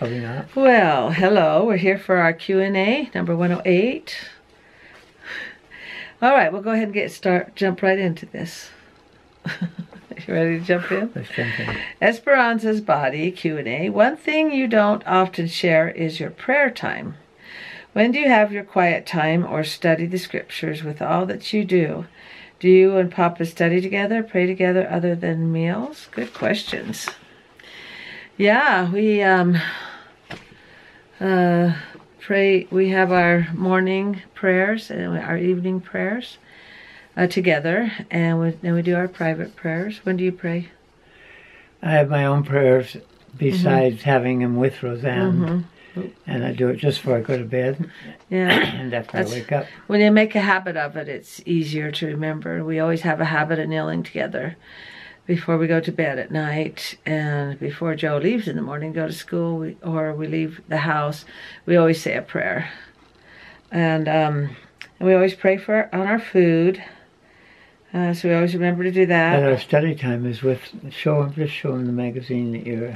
Probably not. Well, hello. We're here for our Q&A, number 108. All right, we'll go ahead and jump right into this. You ready to jump in? Let's jump in. Esperanza's Body, Q&A. One thing you don't often share is your prayer time. When do you have your quiet time or study the scriptures with all that you do? Do you and Papa study together, pray together other than meals? Good questions. Yeah, we pray. We have our morning prayers and our evening prayers together, and then we do our private prayers. When do you pray? I have my own prayers besides having them with Roseanne. And I do it just before I go to bed. Yeah. And after I wake up. When you make a habit of it, it's easier to remember. We always have a habit of kneeling together before we go to bed at night, and before Joe leaves in the morning, go to school, or we leave the house, we always say a prayer. And we always pray on our food. So we always remember to do that. And our study time is with, just show them the magazine that you're,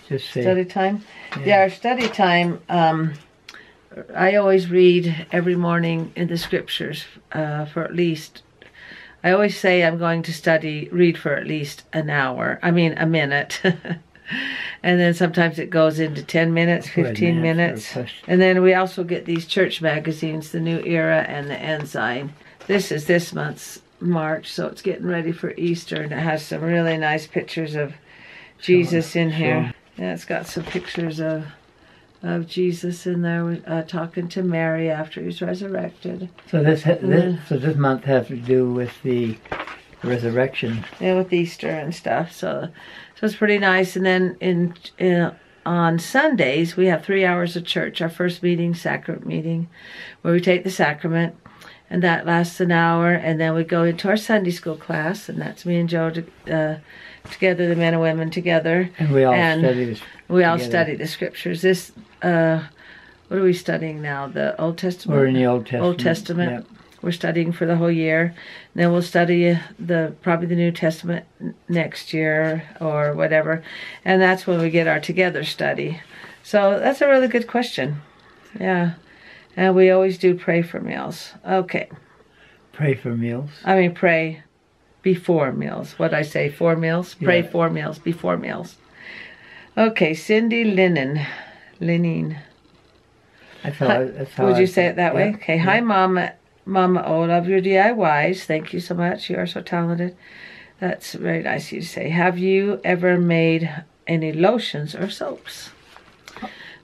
just say. Study time? Yeah, our study time, I always read every morning in the scriptures for at least, I always say I'm going to read for at least a minute. And then sometimes it goes into 10 minutes, 15 minutes. And then we also get these church magazines, the New Era and the Ensign. This is this month's March, so it's getting ready for Easter, and it has some really nice pictures of Jesus in here. Yeah, it's got some pictures of Jesus in there talking to Mary after he's resurrected. So this month has to do with the resurrection. Yeah, with Easter and stuff. So it's pretty nice. And then on Sundays we have 3 hours of church. Our first meeting, sacrament meeting, where we take the sacrament, and that lasts an hour. And then we go into our Sunday school class, and that's me and Joe together, the men and women together. And we all study the scriptures. This, what are we studying now? The Old Testament? We're in the Old Testament. Old Testament. Yep. We're studying for the whole year. And then we'll study probably the New Testament next year or whatever. And that's when we get our together study. So that's a really good question. Yeah. And we always do pray for meals. Okay. Pray for meals? I mean, pray before meals. What'd I say? 4 meals? Pray 4 meals before meals. Okay, Cindy Linen. That's how Would you say it that way? Yeah. Okay. Hi, Mama. Mama O, love your DIYs. Thank you so much. You are so talented. That's very nice of you to say. Have you ever made any lotions or soaps?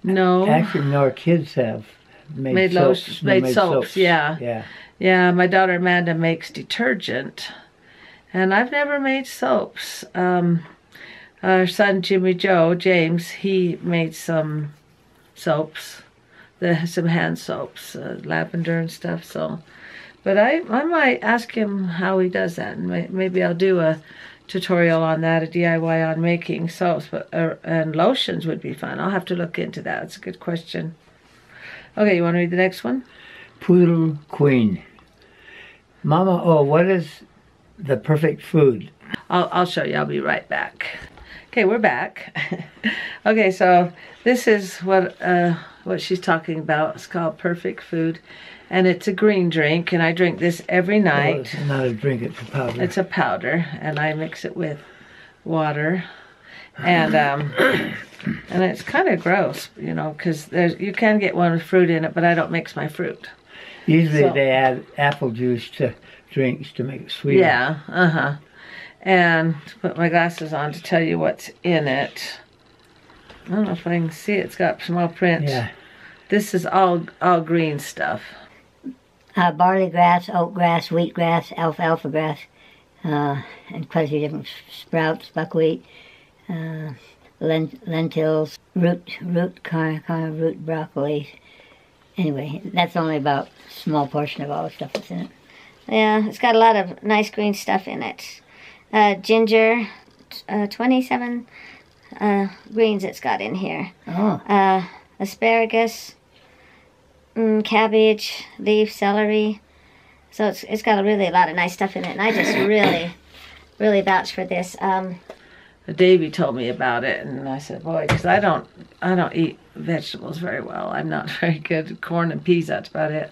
No. Actually, no, our kids have made soaps. Made soaps, yeah. Yeah. Yeah, my daughter Amanda makes detergent. And I've never made soaps. Our son James, he made some soaps. Some hand soaps, lavender and stuff. So, but I might ask him how he does that, and maybe I'll do a tutorial on that, a DIY on making soaps. And lotions would be fun. I'll have to look into that. That's a good question. Okay, you want to read the next one? Poodle Queen. Mama, what is the perfect food? I'll show you. I'll be right back. Okay, we're back. Okay, so this is what she's talking about. It's called Perfect Food, and it's a green drink, and I drink this every night. It's not a drink, it's a powder. It's a powder, and I mix it with water, and it's kind of gross, because you can get one with fruit in it, but I don't mix my fruit. Usually they add apple juice to drinks to make it sweeter. Yeah, And to put my glasses on to tell you what's in it. I don't know if I can see it. It's got small print. Yeah. This is all green stuff. Barley grass, oat grass, wheatgrass, alfalfa grass, and quite a few different sprouts, buckwheat, lentils, root broccoli. Anyway, that's only about a small portion of all the stuff that's in it. Yeah, it's got a lot of nice green stuff in it. Ginger, 27 greens it's got in here. Oh. Asparagus, cabbage, leaf, celery. So it's got a lot of nice stuff in it, and I just really vouch for this. Davey told me about it, and I said, boy, because I don't eat vegetables very well. I'm not very good at corn and peas, that's about it.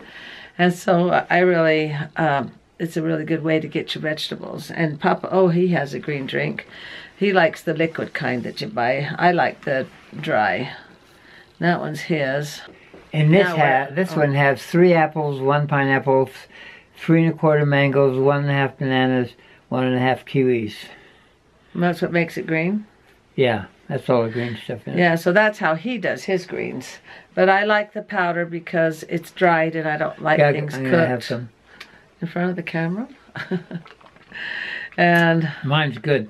And so I really, it's a really good way to get your vegetables. And Papa, oh, he has a green drink. He likes the liquid kind that you buy. I like the dry. That one's his. And this one has 3 apples, 1 pineapple, 3 1/4 mangoes, 1 1/2 bananas, 1 1/2 kiwis. And that's what makes it green? Yeah, that's all the green stuff in it. Yeah, so that's how he does his greens. But I like the powder because it's dried and I don't like things I'm cooked. gonna have some. In front of the camera? And mine's good.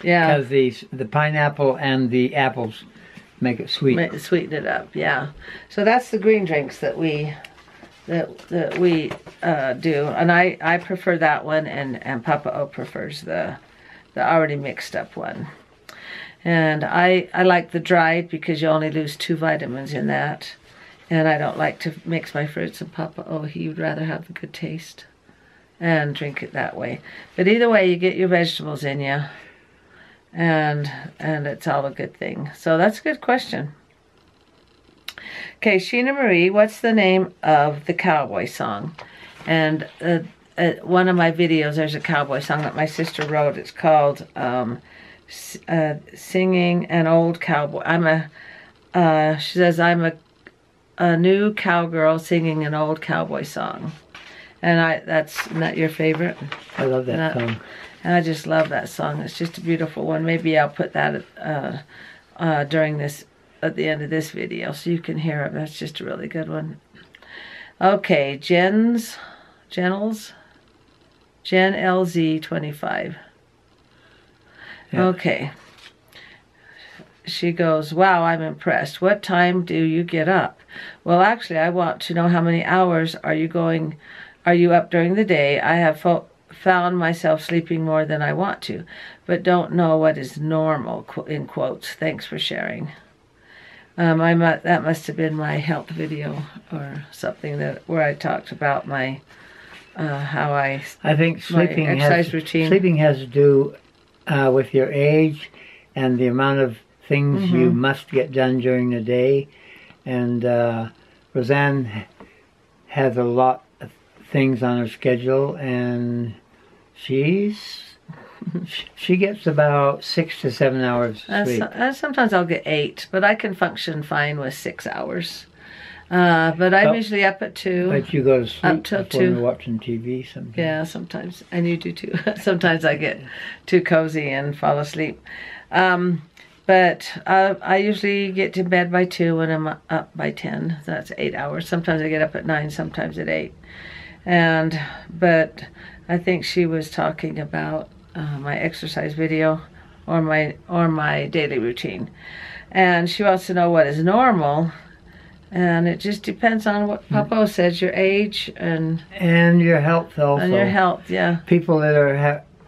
yeah. Because the pineapple and the apples make it sweet. Sweeten it up, yeah. So that's the green drinks that we do. And I prefer that one, and Papa O prefers the already mixed up one. And I like the dried because you only lose 2 vitamins in that. And I don't like to mix my fruits, and Papa O, he would rather have the good taste and drink it that way. But either way, you get your vegetables in you, and it's all a good thing. So that's a good question. Okay, Sheena Marie, what's the name of the cowboy song? And one of my videos, there's a cowboy song that my sister wrote. It's called Singing an Old Cowboy. She says, I'm a new cowgirl singing an old cowboy song. And isn't that your favorite? I love that song. And I just love that song. It's just a beautiful one. Maybe I'll put that during this, at the end of this video, so you can hear it. That's just a really good one. Okay, Jen LZ 25. Yeah. Okay. She goes, wow, I'm impressed. What time do you get up? Well, actually, I want to know how many hours are you up during the day. I have found myself sleeping more than I want to, but don't know what is normal, in quotes. Thanks for sharing. That must have been my health video or something where I talked about my I think sleeping exercise routine. Sleeping has to do with your age and the amount of things you must get done during the day. And Roseanne has a lot of things on her schedule, and she gets about 6 to 7 hours sleep. Sometimes I'll get 8, but I can function fine with 6 hours. But I'm usually up at 2. But you go to sleep up till before 2. You're watching TV sometimes. Yeah, sometimes. And you do too. Sometimes I get too cozy and fall asleep. But I usually get to bed by 2 and I'm up by 10. That's 8 hours. Sometimes I get up at 9, sometimes at 8. But I think she was talking about my exercise video or my daily routine. And she wants to know what is normal. And it just depends on what Papa says, your age and your health also. And your health, yeah. People that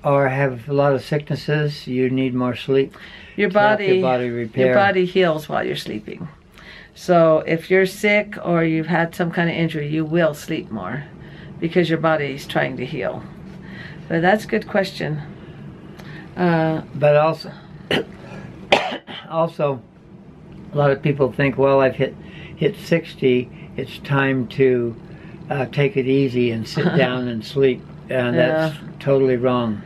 have a lot of sicknesses, you need more sleep. Your body repair. Your body heals while you're sleeping. So if you're sick or you've had some kind of injury, you will sleep more because your body's trying to heal. But that's a good question. But also, a lot of people think, well, I've hit 60, it's time to take it easy and sit down and sleep. And that's totally wrong.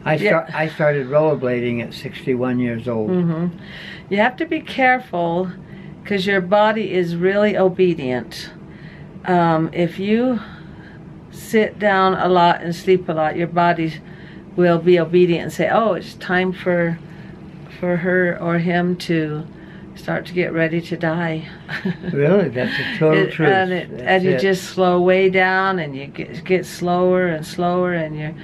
I started rollerblading at 61 years old. You have to be careful because your body is really obedient. If you sit down a lot and sleep a lot, your body will be obedient and say, oh, it's time for her or him to start to get ready to die. Really? That's a total truth. And you just slow way down, and you get slower and slower, and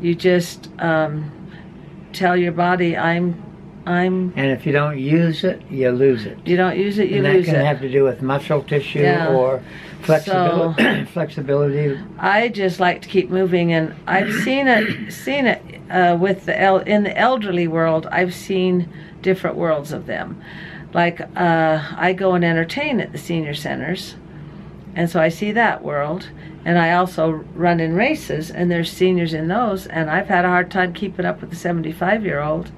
you just tell your body, I'm. And if you don't use it, you lose it. You don't use it, you lose it. And that can have to do with muscle tissue or flexibility. I just like to keep moving, and I've seen it with in the elderly world. I've seen different worlds of them. Like I go and entertain at the senior centers, and so I see that world. And I also run in races, and there's seniors in those, and I've had a hard time keeping up with the 75-year-old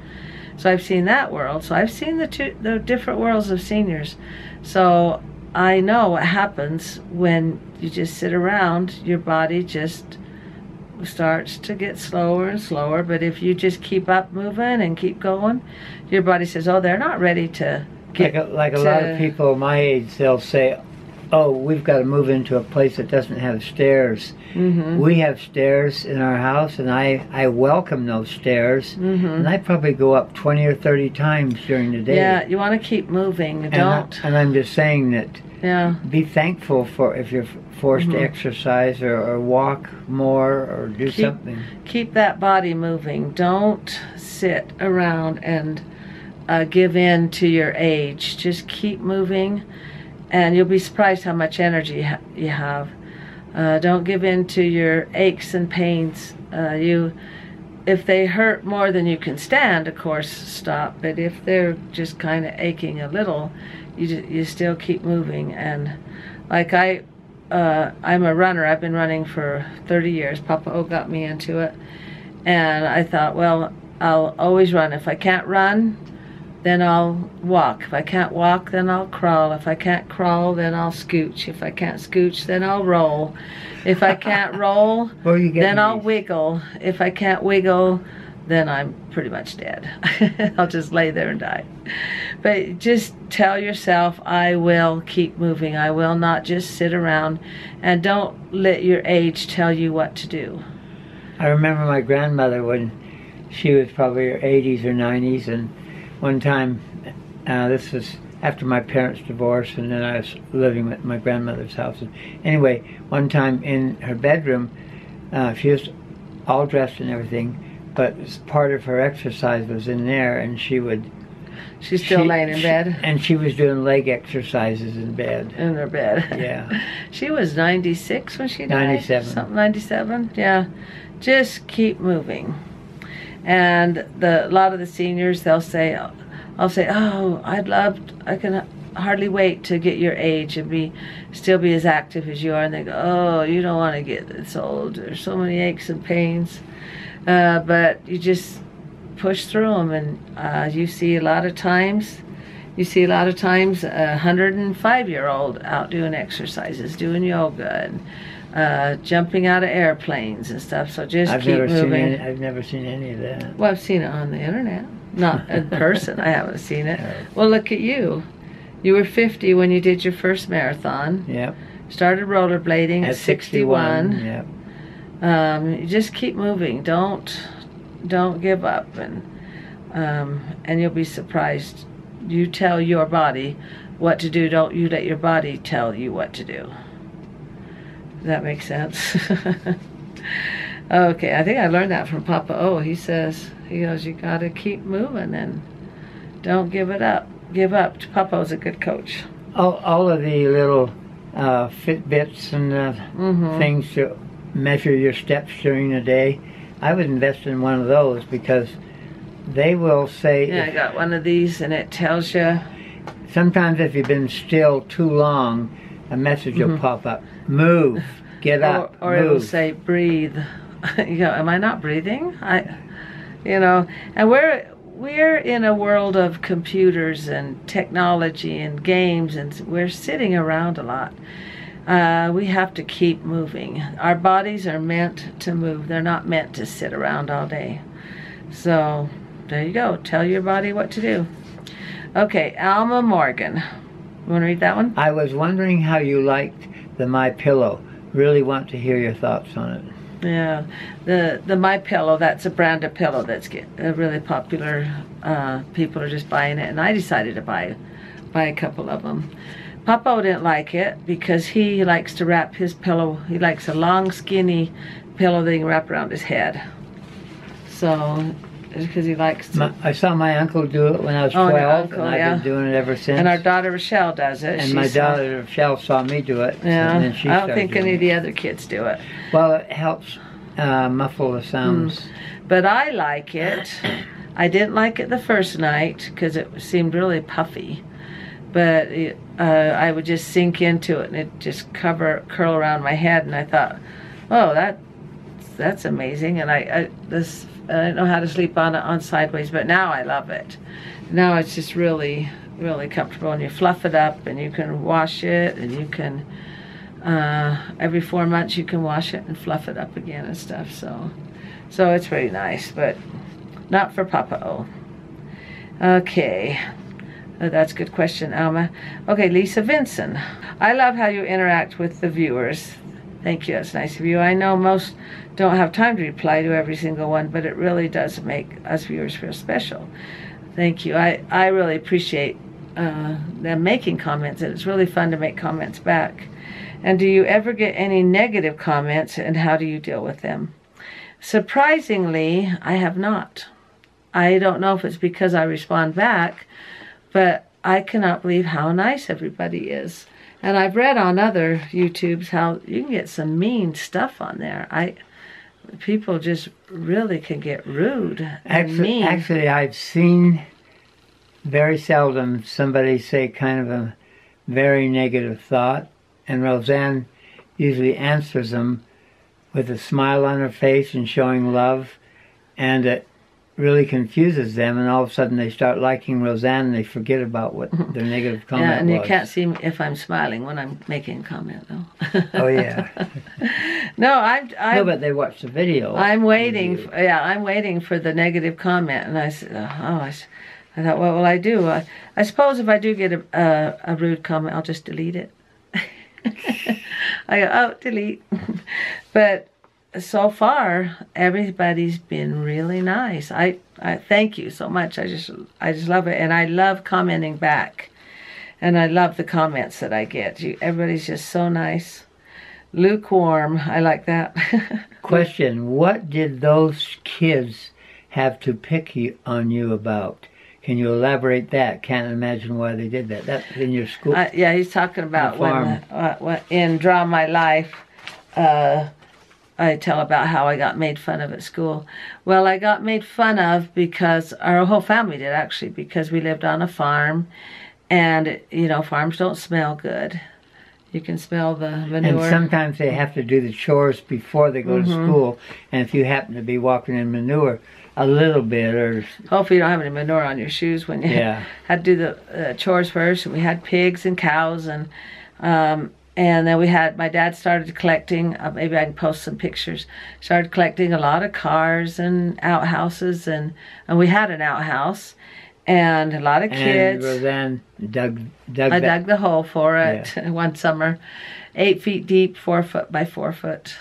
So I've seen that world. So I've seen the different worlds of seniors. So I know what happens when you just sit around. Your body just starts to get slower and slower. But if you just keep up moving and keep going, your body says, oh, they're not ready to get like a lot of people my age, they'll say, oh, we've got to move into a place that doesn't have stairs. We have stairs in our house, and I welcome those stairs, and I probably go up 20 or 30 times during the day. Yeah, you want to keep moving. And I'm just saying that be thankful for if you're forced to exercise or walk more or do something. Keep that body moving. Don't sit around and give in to your age. Just keep moving, and you'll be surprised how much energy you have. Don't give in to your aches and pains. If they hurt more than you can stand, of course, stop. But if they're just kind of aching a little, you still keep moving. And like I'm a runner. I've been running for 30 years. Papa O got me into it, and I thought, well, I'll always run. If I can't run, then I'll walk. If I can't walk, then I'll crawl. If I can't crawl, then I'll scooch. If I can't scooch, then I'll roll. If I can't roll, then I'll wiggle. If I can't wiggle, then I'm pretty much dead. I'll just lay there and die. But just tell yourself, I will keep moving. I will not just sit around, and don't let your age tell you what to do. I remember my grandmother when she was probably her 80s or 90s, and one time, this was after my parents' divorce, and then I was living at my grandmother's house. And anyway, one time in her bedroom, she was all dressed and everything, but part of her exercise was in there, and She's still laying in bed? And she was doing leg exercises in bed. In her bed. Yeah. She was 96 when she died? 97. Something, 97? Yeah. Just keep moving. And a lot of the seniors, I'll say, oh, I can hardly wait to get your age and still be as active as you are. And they go, oh, you don't want to get this old. There's so many aches and pains. But you just push through them, and you see a lot of times a 105-year-old out doing exercises, doing yoga, and jumping out of airplanes and stuff. So just keep moving. I've never seen any of that. Well, I've seen it on the internet, not in person. I haven't seen it. Well, look at you. You were 50 when you did your first marathon. Yep. Started rollerblading at 61. Yep. You just keep moving. Don't give up, and you'll be surprised. You tell your body what to do. Don't you let your body tell you what to do. Does that make sense? Okay, I think I learned that from Papa O. He goes, you gotta keep moving and don't give up. Papa O's a good coach. All of the little Fitbits and things to measure your steps during the day, I would invest in one of those, because they will say... Yeah, I got one of these, and it tells you... Sometimes if you've been still too long, a message will pop up. Move. Get up. Or move. It'll say, breathe. You go, am I not breathing? And we're in a world of computers and technology and games, and we're sitting around a lot. We have to keep moving. Our bodies are meant to move. They're not meant to sit around all day. So there you go. Tell your body what to do. Okay, Alma Morgan. You want to read that one? I was wondering how you liked the MyPillow. Really want to hear your thoughts on it. Yeah, the MyPillow, that's a brand of pillow that's really popular. People are just buying it, and I decided to buy a couple of them. Papa didn't like it because he likes to wrap his pillow. He likes a long, skinny pillow that he can wrap around his head. So, because he likes to... I saw my uncle do it when I was 12, and I've been doing it ever since. And our daughter Rochelle does it. And my daughter Rochelle saw me do it. Yeah, and then she I don't think any of the other kids do it. Well, it helps muffle the sounds. But I like it. I didn't like it the first night because it seemed really puffy. But I would just sink into it, and it just curl around my head, and I thought, oh, that's amazing. And this I didn't know how to sleep on sideways, but now I love it. Now it's just really, really comfortable, and you fluff it up, and you can wash it, and you can, every 4 months you can wash it and fluff it up again and stuff, so it's really nice, but not for Papa O. Okay. That's a good question, Alma. Okay, Lisa Vinson. I love how you interact with the viewers. Thank you, that's nice of you. I know most don't have time to reply to every single one, but it really does make us viewers feel special. Thank you. I really appreciate them making comments, and it's really fun to make comments back. And do you ever get any negative comments, and how do you deal with them? Surprisingly, I have not. I don't know if it's because I respond back, but I cannot believe how nice everybody is. And I've read on other YouTubes how you can get some mean stuff on there. People just really can get rude and mean. Actually, I've seen very seldom somebody say kind of a very negative thought, and Roseanne usually answers them with a smile on her face and showing love, and it really confuses them, and all of a sudden they start liking Roseanne and they forget about what their negative comment was. Yeah, and you can't see if I'm smiling when I'm making a comment, though. Oh, yeah. No, but they watch the video. I'm waiting. I'm waiting for the negative comment, and I said, I thought, what will I do? I suppose if I do get a rude comment, I'll just delete it. I go, oh, delete. But so far, everybody's been really nice. I thank you so much. I just love it, and I love commenting back, and I love the comments that I get. Everybody's just so nice, lukewarm. I like that. Question: what did those kids have to pick on you about? Can you elaborate that? Can't imagine why they did that. That's in your school. Yeah, he's talking about when in Draw My Life. I tell about how I got made fun of at school. Well, I got made fun of because our whole family did, actually, because we lived on a farm, and farms don't smell good. You can smell the manure. And sometimes they have to do the chores before they go to school, and if you happen to be walking in manure a little bit, or hopefully you don't have any manure on your shoes when you had to do the chores first. And we had pigs and cows, and then my dad started collecting, maybe I can post some pictures, started collecting a lot of cars and outhouses, and we had an outhouse, and a lot of kids. And Roseanne dug the hole for it one summer, 8 feet deep, 4 foot by 4 foot.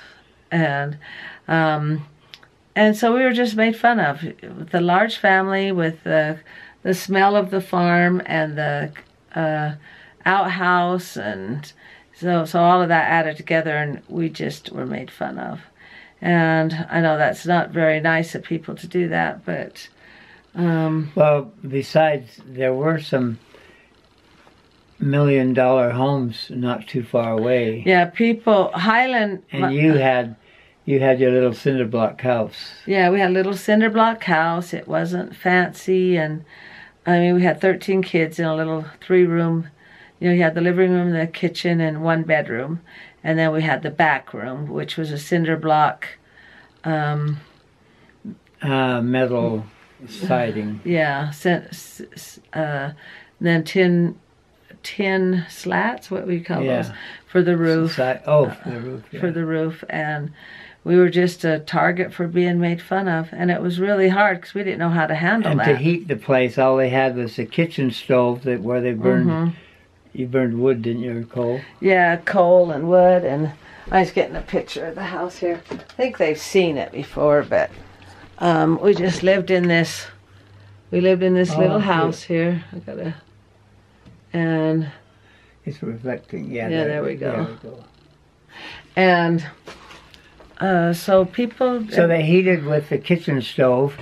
And so we were just made fun of. With a large family, with the smell of the farm and the outhouse, and so all of that added together, and we just were made fun of. And I know that's not very nice of people to do that, but well, besides, there were some $1 million homes not too far away. Yeah, Highland. And you had your little cinder block house. Yeah, we had a little cinder block house. It wasn't fancy, and I mean, we had 13 kids in a little 3-room. You had the living room, the kitchen, and 1 bedroom, and then we had the back room, which was a cinder block, metal siding. Yeah, then tin slats. What we call those for the roof. For the roof. Yeah. For the roof, and we were just a target for being made fun of, and it was really hard because we didn't know how to handle that. And to heat the place, all they had was the kitchen stove where they burned. You burned wood, didn't you, or coal? Yeah, coal and wood, and I was getting a picture of the house here. I think they've seen it before, but we just lived in this. We lived in this little house here. And it's reflecting. Yeah, there we go. There we go. And so people. So they heated with the kitchen stove,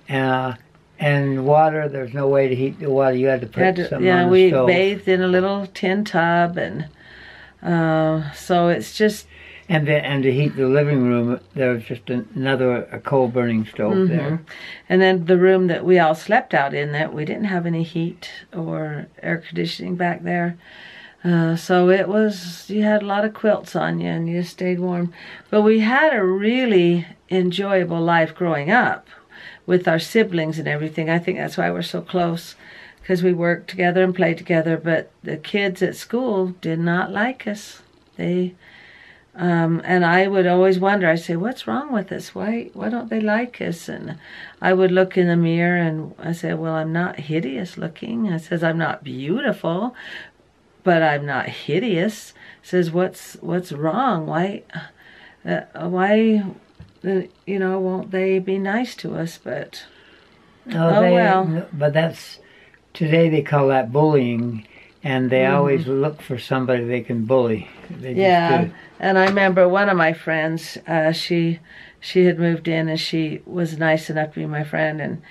and water. There's no way to heat the water. You had to put some on the stove. We bathed in a little tin tub, and so it's just. And to heat the living room, there was just a coal burning stove there. And then the room that we all slept out in, that we didn't have any heat or air conditioning back there. So it was, you had a lot of quilts on you and you stayed warm. But we had a really enjoyable life growing up. with our siblings and everything. I think that's why we're so close, because we worked together and played together. But the kids at school did not like us. They and I would always wonder, I'd say, what's wrong with us? Why don't they like us? And I would look in the mirror and I said, well, I'm not hideous looking. I says, I'm not beautiful, but I'm not hideous. I says, what's wrong? Why, won't they be nice to us? But, well. But that's, today they call that bullying. And they always look for somebody they can bully. They just do. And I remember one of my friends, she had moved in and she was nice enough to be my friend.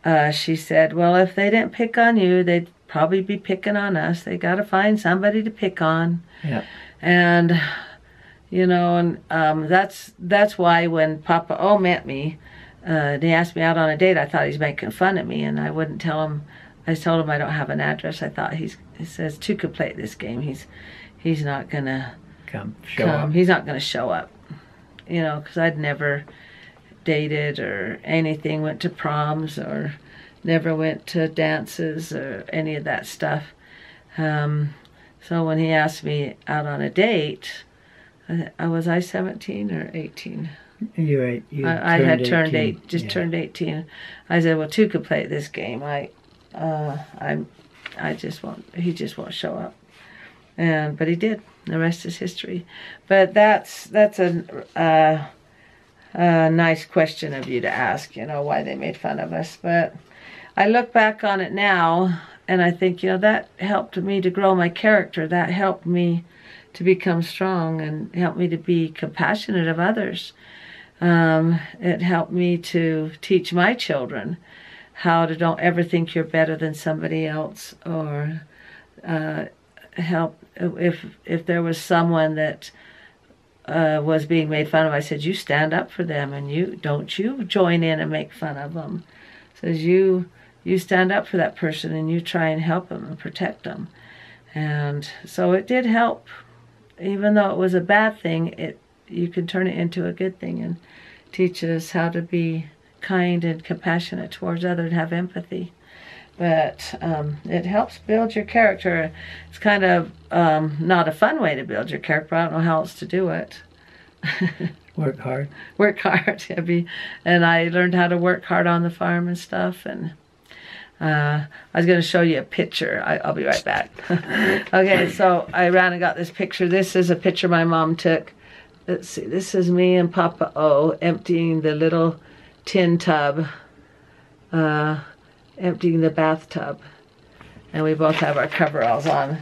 And she said, well, if they didn't pick on you, they'd probably be picking on us. They got to find somebody to pick on. Yeah. And, that's why when Papa O met me, and he asked me out on a date, I thought he was making fun of me. And I wouldn't tell him. I told him I don't have an address. I thought he says two could play this game. He's not gonna come. He's not gonna show up. Because I'd never dated or anything. Went to proms or never went to dances or any of that stuff. So when he asked me out on a date, was I 17 or 18? You're right. I had turned 18. Turned 18. I said, well, two could play this game. He just won't show up. But he did. The rest is history. But that's a nice question of you to ask, why they made fun of us. But I look back on it now and I think, that helped me to grow my character. That helped me to become strong and helped me to be compassionate of others. It helped me to teach my children how to don't ever think you're better than somebody else, or help if there was someone that was being made fun of. I said, you stand up for them, and you join in and make fun of them. Says you stand up for that person and you try and help them and protect them. And so it did help, even though it was a bad thing. You can turn it into a good thing and teach us how to be kind and compassionate towards others and have empathy. But it helps build your character. It's kind of not a fun way to build your character, but I don't know how else to do it. Work hard. Work hard. And I learned how to work hard on the farm and stuff. And I was going to show you a picture. I'll be right back. Okay, so I ran and got this picture. This is a picture my mom took. Let's see. This is me and Papa O emptying the little tin tub, emptying the bathtub, and we both have our coveralls on.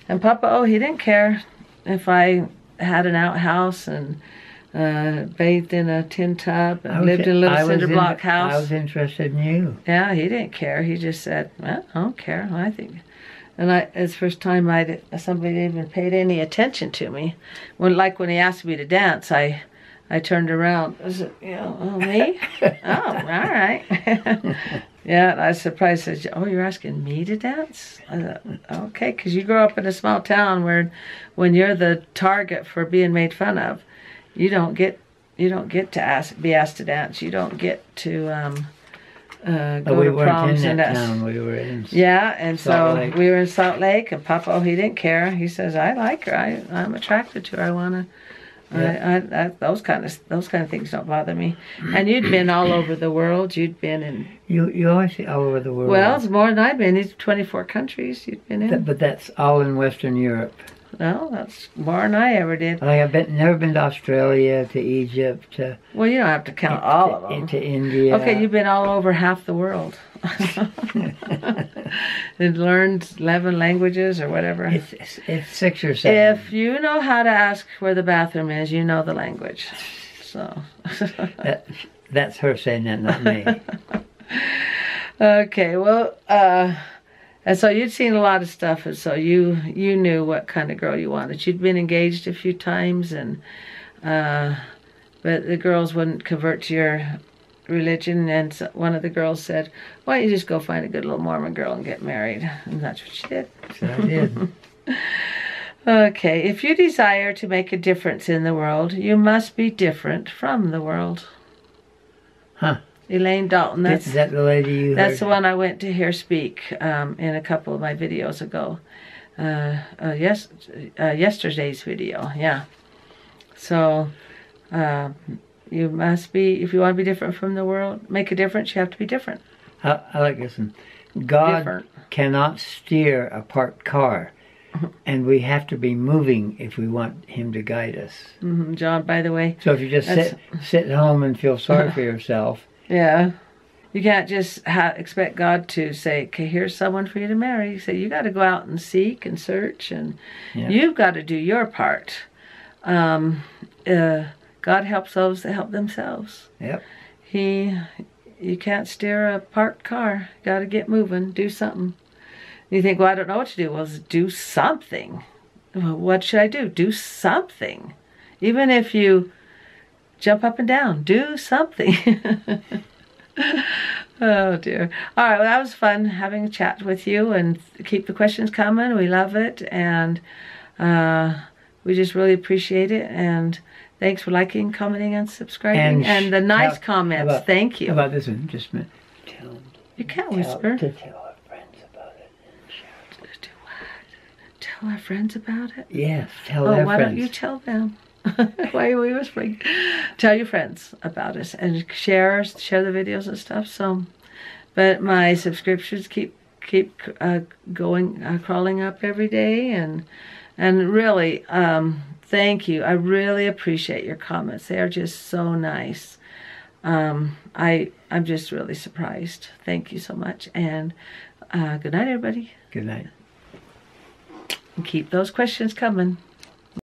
And Papa O, he didn't care if I had an outhouse and bathed in a tin tub and lived in a little cinder block house. I was interested in you. Yeah, he didn't care. He just said, well, I don't care. I think. And it's the first time somebody even paid any attention to me. When he asked me to dance, I turned around. Was it, me? Oh, all right. Yeah, and I was surprised. I said, oh, you're asking me to dance? I thought, okay, because you grow up in a small town where when you're the target for being made fun of, you don't get to be asked to dance. You don't get to go to proms and that town. We were in and so we were in Salt Lake, and Papa, he didn't care. He says, I like her. I'm attracted to her. I want to. Yeah. Those kind of things don't bother me. And you'd been all over the world. You'd been in. You always say all over the world. Well, it's more than I've been. It's 24 countries you'd been in. But that's all in Western Europe. No, that's more than I ever did. I've never been to Australia, to Egypt. Well, you don't have to count all of them. To India. Okay, you've been all over half the world. And learned 11 languages or whatever. It's 6 or 7. If you know how to ask where the bathroom is, you know the language. So that's her saying that, not me. Okay, well, and so you'd seen a lot of stuff, and so you knew what kind of girl you wanted. You'd been engaged a few times, and but the girls wouldn't convert to your religion, and so one of the girls said, why don't you just go find a good little Mormon girl and get married? And that's what she did. So I did. Okay, if you desire to make a difference in the world, you must be different from the world. Huh. Elaine Dalton. Is that the lady you That's heard? the one I went to hear speak in a couple of my videos ago. Yesterday's video, yeah. So, you must be, if you want to be different from the world, make a difference, you have to be different. I like this one. God Different. cannot steer a parked car, and we have to be moving if we want Him to guide us. John, by the way. So if you just sit at home and feel sorry for yourself, Yeah. You can't just expect God to say, okay, here's someone for you to marry. So you got to go out and seek and search, and you've got to do your part. God helps those that help themselves. yep. You can't steer a parked car. You got to get moving, do something. You think, well, I don't know what to do. Well, do something. Well, what should I do? Do something. Even if you jump up and down, do something. Oh dear. All right, well, that was fun having a chat with you, and keep the questions coming. We love it, and we just really appreciate it. And thanks for liking, commenting, and subscribing, and the nice comments. Thank you. How about this one? Just a minute. You can't whisper. To tell our friends about it and share it. Do what? Tell our friends about it? Yes, tell their why friends. don't you tell them? Why are we whispering? Tell your friends about us and share the videos and stuff. So, but my subscriptions keep crawling up every day, and really, thank you. I really appreciate your comments. They are just so nice. I'm just really surprised. Thank you so much, and good night, everybody. Good night. And keep those questions coming.